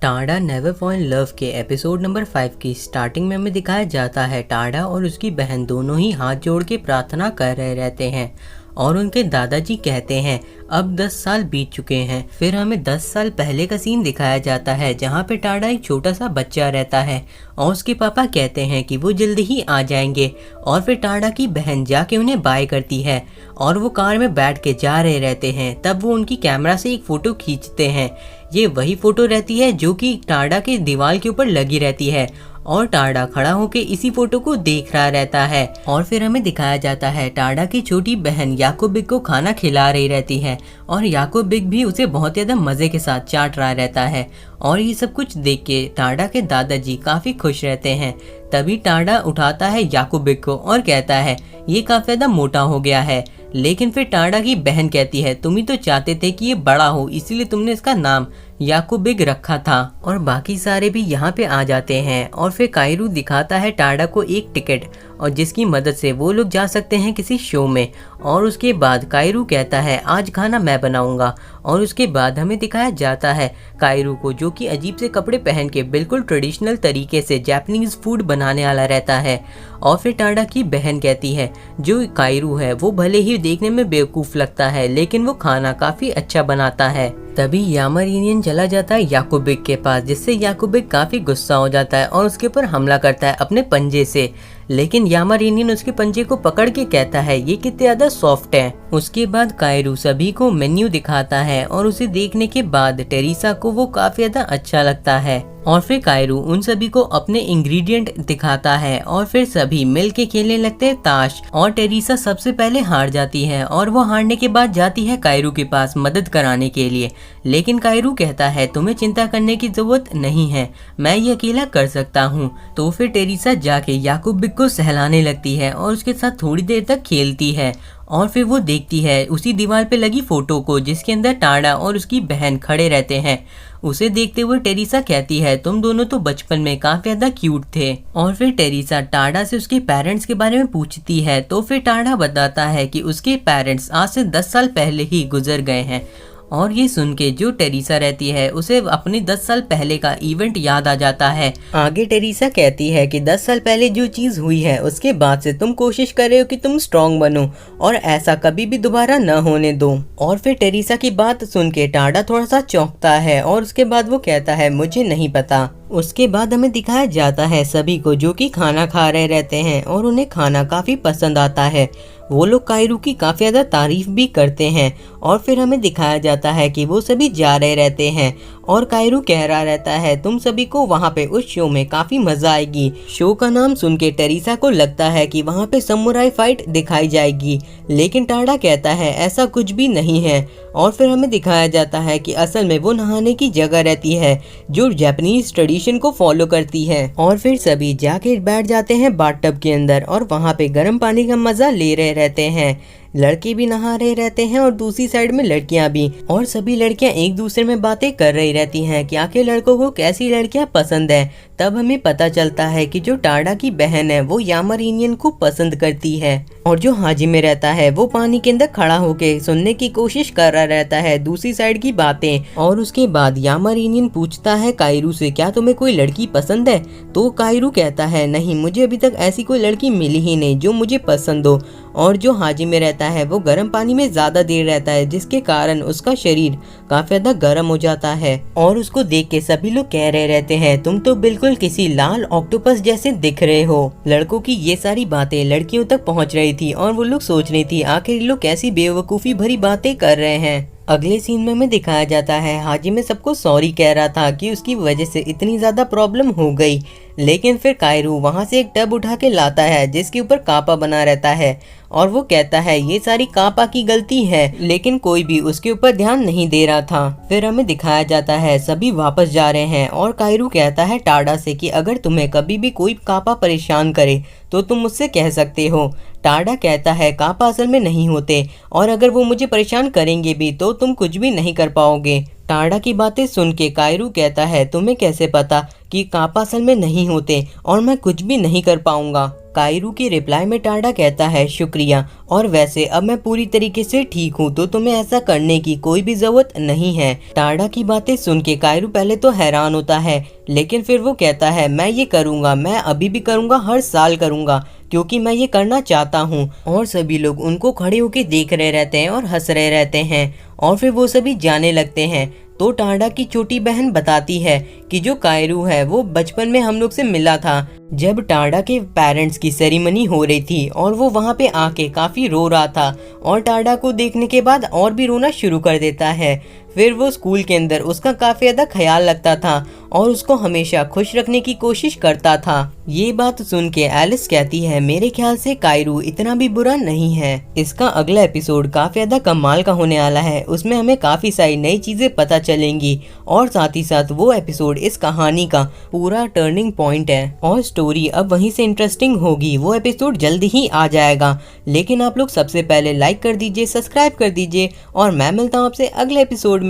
Tada never fall in love के episode number 5 की starting में हमें दिखाया जाता है टाडा और उसकी बहन दोनों ही हाथ जोड़ के प्रार्थना कर रहे रहते हैं और उनके दादाजी कहते हैं अब 10 साल बीत चुके हैं। फिर हमें 10 साल पहले का सीन दिखाया जाता है जहाँ पे टाडा एक छोटा सा बच्चा रहता है और उसके पापा कहते हैं कि वो जल्दी ही आ जाएंगे और फिर टाडा की बहन जाके उन्हें बाय करती है और वो कार में बैठ के जा रहे रहते हैं। तब वो उनकी कैमरा से एक फ़ोटो खींचते हैं। ये वही फ़ोटो रहती है जो कि टाडा के दीवार के ऊपर लगी रहती है और टाडा खड़ा होकर इसी फोटो को देख रहा रहता है। और फिर हमें दिखाया जाता है टाडा की छोटी बहन याकूबिक को खाना खिला रही रहती है और याकूबिक भी उसे बहुत ज़्यादा मज़े के साथ चाट रहा रहता है। और ये सब कुछ देख के टाडा के दादाजी काफ़ी खुश रहते हैं। तभी टाडा उठाता है याकूबिक को और कहता है ये काफ़ी ज़्यादा मोटा हो गया है। लेकिन फिर टाडा की बहन कहती है तुम ही तो चाहते थे कि ये बड़ा हो, इसीलिए तुमने इसका नाम याकूबिक रखा था। और बाकी सारे भी यहाँ पे आ जाते हैं और फिर कायरू दिखाता है टाडा को एक टिकट और जिसकी मदद से वो लोग जा सकते हैं किसी शो में। और उसके बाद कायरू कहता है आज खाना मैं बनाऊंगा। और उसके बाद हमें दिखाया जाता है कायरू को जो कि अजीब से कपड़े पहन के बिल्कुल ट्रेडिशनल तरीके से जापानीज फूड बनाने वाला रहता है। और फिर टाडा की बहन कहती है जो कायरू है वो भले ही देखने में बेवकूफ़ लगता है लेकिन वो खाना काफ़ी अच्छा बनाता है। तभी यामारिनियन चला जाता है याकूबिक के पास जिससे याकूबिक काफ़ी गुस्सा हो जाता है और उसके ऊपर हमला करता है अपने पंजे से। लेकिन यामारिनियन उसके पंजे को पकड़ के कहता है ये कितने ज़्यादा सॉफ्ट है। उसके बाद कायरू सभी को मेन्यू दिखाता है और उसे देखने के बाद टेरेसा को वो काफ़ी ज़्यादा अच्छा लगता है। और फिर कायरू उन सभी को अपने इंग्रेडिएंट दिखाता है और फिर सभी मिल के खेलने लगते हैं ताश। और टेरेसा सबसे पहले हार जाती है और वो हारने के बाद जाती है कायरू के पास मदद कराने के लिए। लेकिन कायरू कहता है तुम्हें चिंता करने की जरूरत नहीं है, मैं ये अकेला कर सकता हूँ। तो फिर टेरेसा जाके याकूबिक को सहलाने लगती है और उसके साथ थोड़ी देर तक खेलती है। और फिर वो देखती है उसी दीवार पे लगी फोटो को जिसके अंदर टाडा और उसकी बहन खड़े रहते हैं। उसे देखते हुए टेरेसा कहती है तुम दोनों तो बचपन में काफी ज्यादा क्यूट थे। और फिर टेरेसा टाडा से उसके पेरेंट्स के बारे में पूछती है तो फिर टाडा बताता है कि उसके पेरेंट्स आज से 10 साल पहले ही गुजर गए हैं। और ये सुन के जो टेरेसा रहती है उसे अपने 10 साल पहले का इवेंट याद आ जाता है। आगे टेरेसा कहती है कि 10 साल पहले जो चीज़ हुई है उसके बाद से तुम कोशिश कर रहे हो कि तुम स्ट्रांग बनो और ऐसा कभी भी दोबारा न होने दो। और फिर टेरेसा की बात सुन के टाडा थोड़ा सा चौंकता है और उसके बाद वो कहता है मुझे नहीं पता। उसके बाद हमें दिखाया जाता है सभी को जो कि खाना खा रहे रहते हैं और उन्हें खाना काफ़ी पसंद आता है। वो लोग कायरू की काफ़ी ज़्यादा तारीफ भी करते हैं। और फिर हमें दिखाया जाता है कि वो सभी जा रहे रहते हैं और कायरू कह रहा रहता है तुम सभी को वहाँ पे उस शो में काफ़ी मज़ा आएगी। शो का नाम सुन के टेरेसा को लगता है कि वहाँ पे समुराई फाइट दिखाई जाएगी लेकिन टाडा कहता है ऐसा कुछ भी नहीं है। और फिर हमें दिखाया जाता है कि असल में वो नहाने की जगह रहती है जो जापानीज ट्रेडिशन को फॉलो करती है। और फिर सभी जाके बैठ जाते हैं बाथटब के अंदर और वहाँ पे गर्म पानी का मज़ा ले रहे रहते हैं। लड़के भी नहा रहे रहते हैं और दूसरी साइड में लड़कियां भी। और सभी लड़कियां एक दूसरे में बातें कर रही रहती हैं कि आखिर लड़कों को कैसी लड़कियां पसंद है। तब हमें पता चलता है कि जो टाडा की बहन है वो यामारिनियन को पसंद करती है और जो हाजी में रहता है वो पानी के अंदर खड़ा होके सुनने की कोशिश कर रहा रहता है दूसरी साइड की बातें। और उसके बाद यामारिनियन पूछता है कायरू से क्या तुम्हें कोई लड़की पसंद है। तो कायरू कहता है नहीं, मुझे अभी तक ऐसी कोई लड़की मिली ही नहीं जो मुझे पसंद हो। और जो हाजी में रहता है वो गर्म पानी में ज़्यादा देर रहता है जिसके कारण उसका शरीर काफ़ी ज़्यादा गर्म हो जाता है। और उसको देख के सभी लोग कह रहे रहते हैं तुम तो बिल्कुल किसी लाल ऑक्टोपस जैसे दिख रहे हो। लड़कों की ये सारी बातें लड़कियों तक पहुंच रही थी और वो लोग सोच रही थी आखिर लोग कैसी बेवकूफ़ी भरी बातें कर रहे हैं। अगले सीन में हमें दिखाया जाता है हाजी में सबको सॉरी कह रहा था कि उसकी वजह से इतनी ज़्यादा प्रॉब्लम हो गई। लेकिन फिर कायरू वहाँ से एक टब उठा के लाता है जिसके ऊपर कापा बना रहता है और वो कहता है ये सारी कापा की गलती है लेकिन कोई भी उसके ऊपर ध्यान नहीं दे रहा था। फिर हमें दिखाया जाता है सभी वापस जा रहे हैं और कायरू कहता है टाडा से कि अगर तुम्हें कभी भी कोई कापा परेशान करे तो तुम मुझसे कह सकते हो। टाडा कहता है कापा असल में नहीं होते और अगर वो मुझे परेशान करेंगे भी तो तुम कुछ भी नहीं कर पाओगे। टाडा की बातें सुन के कायरू कहता है तुम्हें कैसे पता कि पापा असल में नहीं होते और मैं कुछ भी नहीं कर पाऊंगा। कायरू की रिप्लाई में टाडा कहता है शुक्रिया, और वैसे अब मैं पूरी तरीके से ठीक हूँ तो तुम्हें ऐसा करने की कोई भी जरूरत नहीं है। टाडा की बातें सुन के कायरू पहले तो हैरान होता है, लेकिन फिर वो कहता है मैं ये करूँगा, मैं अभी भी करूँगा, हर साल करूँगा, क्योंकि मैं ये करना चाहता हूँ। और सभी लोग उनको खड़े होकर देख रहे रहते हैं और हंस रहे रहते हैं, और फिर वो सभी जाने लगते हैं। तो टाडा की छोटी बहन बताती है कि जो कायरू है वो बचपन में हम लोग से मिला था, जब टाडा के पेरेंट्स की सेरेमनी हो रही थी और वो वहाँ पे आके काफ़ी रो रहा था, और टाडा को देखने के बाद और भी रोना शुरू कर देता है। फिर वो स्कूल के अंदर उसका काफ़ी ज़्यादा ख्याल रखता था और उसको हमेशा खुश रखने की कोशिश करता था। ये बात सुन के एलिस कहती है मेरे ख्याल से कायरू इतना भी बुरा नहीं है। इसका अगला एपिसोड काफ़ी ज़्यादा कमाल का होने वाला है, उसमें हमें काफ़ी सारी नई चीज़ें पता चलेंगी, और साथ ही साथ वो एपिसोड इस कहानी का पूरा टर्निंग पॉइंट है और स्टोरी अब वहीं से इंटरेस्टिंग होगी। वो एपिसोड जल्दी ही आ जाएगा, लेकिन आप लोग सबसे पहले लाइक कर दीजिए, सब्सक्राइब कर दीजिए, और मैं मिलता हूँ आपसे अगले एपिसोड में।